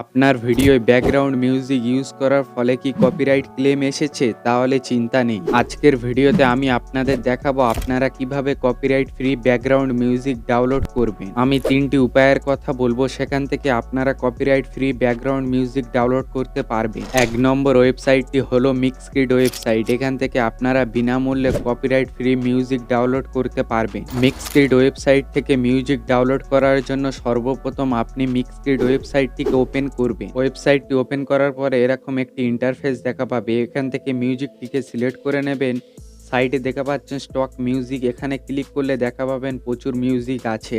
আপনার ভিডিওয় background music use করার ফলে কি কপিরাইট ক্লেম এসেছে? তাহলে চিন্তা নেই। আজকের ভিডিওতে আমি আপনাদের দেখাবো আপনারা কিভাবে copyright free background music download করবেন। আমি ৩টি উপায়ের কথা বলবো, সেখান থেকে আপনারা copyright free background music download করতে পারবেন। ১ নম্বর ওয়েবসাইটটি হলো মিক্সকিড ওয়েবসাইট। এখান থেকে আপনারা বিনামূল্যে কপিরাইট ফ্রি মিউজিক ডাউনলোড করতে পারবেন। মিক্সকিড ওয়েবসাইট থেকে মিউজিক ডাউনলোড করার জন্য সর্বপ্রথম আপনি মিক্সকিড ওয়েবসাইটটিকে ওপেন করবেন। ওয়েবসাইটটি ওপেন করার পরে এরকম একটি ইন্টারফেস দেখা পাবে। এখান থেকে মিউজিকটিকে সিলেক্ট করে নেবেন। সাইডে দেখা পাচ্ছেন স্টক মিউজিক, এখানে ক্লিক করলে দেখা পাবেন প্রচুর মিউজিক আছে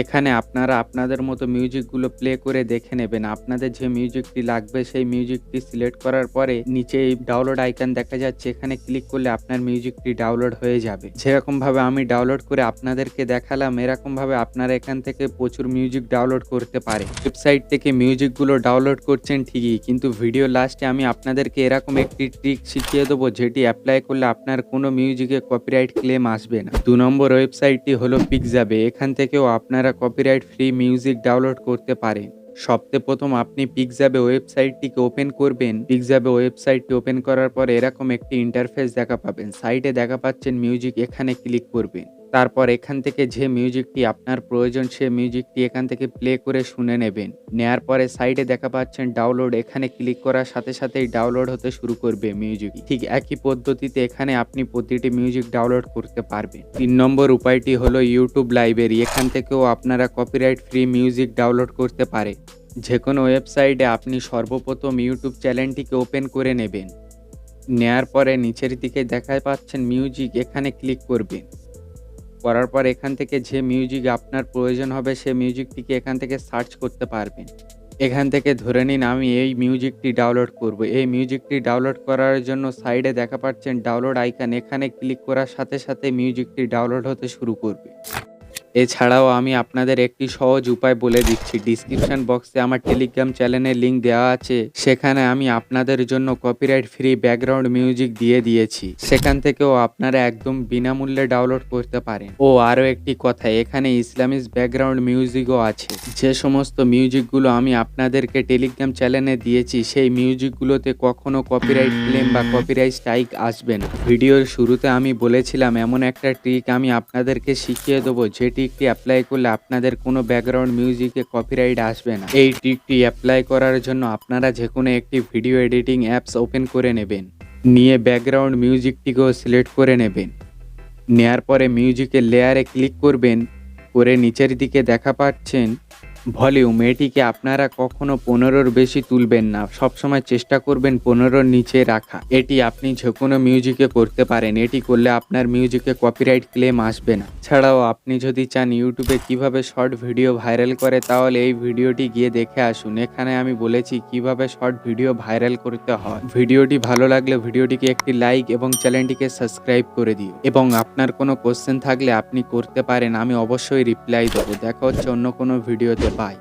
এখানে আপনারা আপনাদের মতো মিউজিকগুলো প্লে করে দেখে নেবেন। আপনাদের যে মিউজিকটি লাগবে সেই মিউজিকটি সিলেক্ট করার পরে নিচে এই ডাউনলোড আইকন দেখা যাচ্ছে, এখানে ক্লিক করলে আপনার মিউজিকটি ডাউনলোড হয়ে যাবে। যেরকম ভাবে আমি ডাউনলোড করে আপনাদেরকে দেখালাম, এরকম ভাবে আপনারা এখান থেকে প্রচুর মিউজিক ডাউনলোড করতে পারে। ওয়েবসাইট থেকে মিউজিকগুলো ডাউনলোড করছেন ঠিকই, কিন্তু ভিডিও লাস্টে আমি আপনাদেরকে এরকম একটি ট্রিক শিখিয়ে দেবো, যেটি অ্যাপ্লাই করলে আপনার কোনো মিউজিকে কপিরাইট ক্লেম আসবে না। ২ নম্বর ওয়েবসাইটটি হলো পিকজাবে। এখান থেকেও আপনারা কপিরাইট ফ্রি মিউজিক ডাউনলোড করতে পারেন। সবচেয়ে প্রথম আপনি পিকজাবে ওয়েবসাইটটিকে ওপেন করবেন। পিকজাবে ওয়েবসাইটটি ওপেন করার পর এরকম একটি ইন্টারফেস দেখা পাবেন। সাইডে দেখা পাচ্ছেন মিউজিক, এখানে ক্লিক করবেন। তারপর এখান থেকে যে মিউজিকটি আপনার প্রয়োজন সে মিউজিকটি এখান থেকে প্লে করে শুনে নেবেন। নেয়ার পরে সাইডে দেখা পাচ্ছেন ডাউনলোড, এখানে ক্লিক করার সাথে সাথেই ডাউনলোড হতে শুরু করবে মিউজিক। ঠিক একই পদ্ধতিতে এখানে আপনি প্রতিটি মিউজিক ডাউনলোড করতে পারবেন। ৩ নম্বর উপায়টি হলো ইউটিউব লাইব্রেরি। এখান থেকেও আপনারা কপিরাইট ফ্রি মিউজিক ডাউনলোড করতে পারে। যে কোনো ওয়েবসাইটে আপনি সর্বপ্রথম ইউটিউব চ্যানেলটিকে ওপেন করে নেবেন। নেয়ার পরে নিচের দিকে দেখা পাচ্ছেন মিউজিক, এখানে ক্লিক করবেন। করার পর এখান থেকে যে মিউজিক আপনার প্রয়োজন হবে সে মিউজিকটিকে এখান থেকে সার্চ করতে পারবেন। এখান থেকে ধরে নিন আমি এই মিউজিকটি ডাউনলোড করব। এই মিউজিকটি ডাউনলোড করার জন্য সাইডে দেখা পাচ্ছেন ডাউনলোড আইকন, এখানে ক্লিক করার সাথে সাথে মিউজিকটি ডাউনলোড হতে শুরু করবে। এছাড়াও আমি আপনাদের একটি সহজ উপায় বলে দিচ্ছি। ডিসক্রিপশন বক্সে আমার টেলিগ্রাম চ্যানেলের লিঙ্ক দেওয়া আছে, সেখানে আমি আপনাদের জন্য কপিরাইট ফ্রি ব্যাকগ্রাউন্ড মিউজিক দিয়ে দিয়েছি। সেখান থেকেও আপনারা একদম বিনামূল্যে ডাউনলোড করতে পারেন। ও আরও একটি কথা, এখানে ইসলামিক ব্যাকগ্রাউন্ড মিউজিকও আছে। যে সমস্ত মিউজিকগুলো আমি আপনাদেরকে টেলিগ্রাম চ্যানেলে দিয়েছি সেই মিউজিকগুলোতে কখনো কপিরাইট ক্লেম বা কপিরাইট স্ট্রাইক আসবে না। ভিডিওর শুরুতে আমি বলেছিলাম এমন একটা ট্রিক আমি আপনাদেরকে শিখিয়ে দেবো, যে ট্রিকটি অ্যাপ্লাই করলে আপনাদের কোনো ব্যাকগ্রাউন্ড মিউজিকে কপিরাইট আসবে না। এই ট্রিকটি অ্যাপ্লাই করার জন্য আপনারা যে কোনো একটি ভিডিও এডিটিং অ্যাপস ওপেন করে নেবেন। নিয়ে ব্যাকগ্রাউন্ড মিউজিকটিকেও সিলেক্ট করে নেবেন। নেয়ার পরে মিউজিকের লেয়ারে ক্লিক করবেন। করে নিচের দিকে দেখা পাচ্ছেন ভলিউম, এটিকে আপনারা কখনো ১৫-র বেশি তুলবেন না, সবসময় চেষ্টা করবেন ১৫-র নিচে রাখা। এটি আপনি যে কোনো মিউজিকে করতে পারেন। এটি করলে আপনার মিউজিকে কপিরাইট ক্লেম আসবে না। ছাড়াও আপনি যদি চান ইউটিউবে কিভাবে শর্ট ভিডিও ভাইরাল করে, তাহলে এই ভিডিওটি গিয়ে দেখে আসুন। এখানে আমি বলেছি কিভাবে শর্ট ভিডিও ভাইরাল করতে হয়। ভিডিওটি ভালো লাগলে ভিডিওটিকে একটি লাইক এবং চ্যানেলটিকে সাবস্ক্রাইব করে দিও। এবং আপনার কোনো কোশ্চেন থাকলে আপনি করতে পারেন, আমি অবশ্যই রিপ্লাই দেবো। দেখা হচ্ছে অন্য কোনো ভিডিওতে। বাই।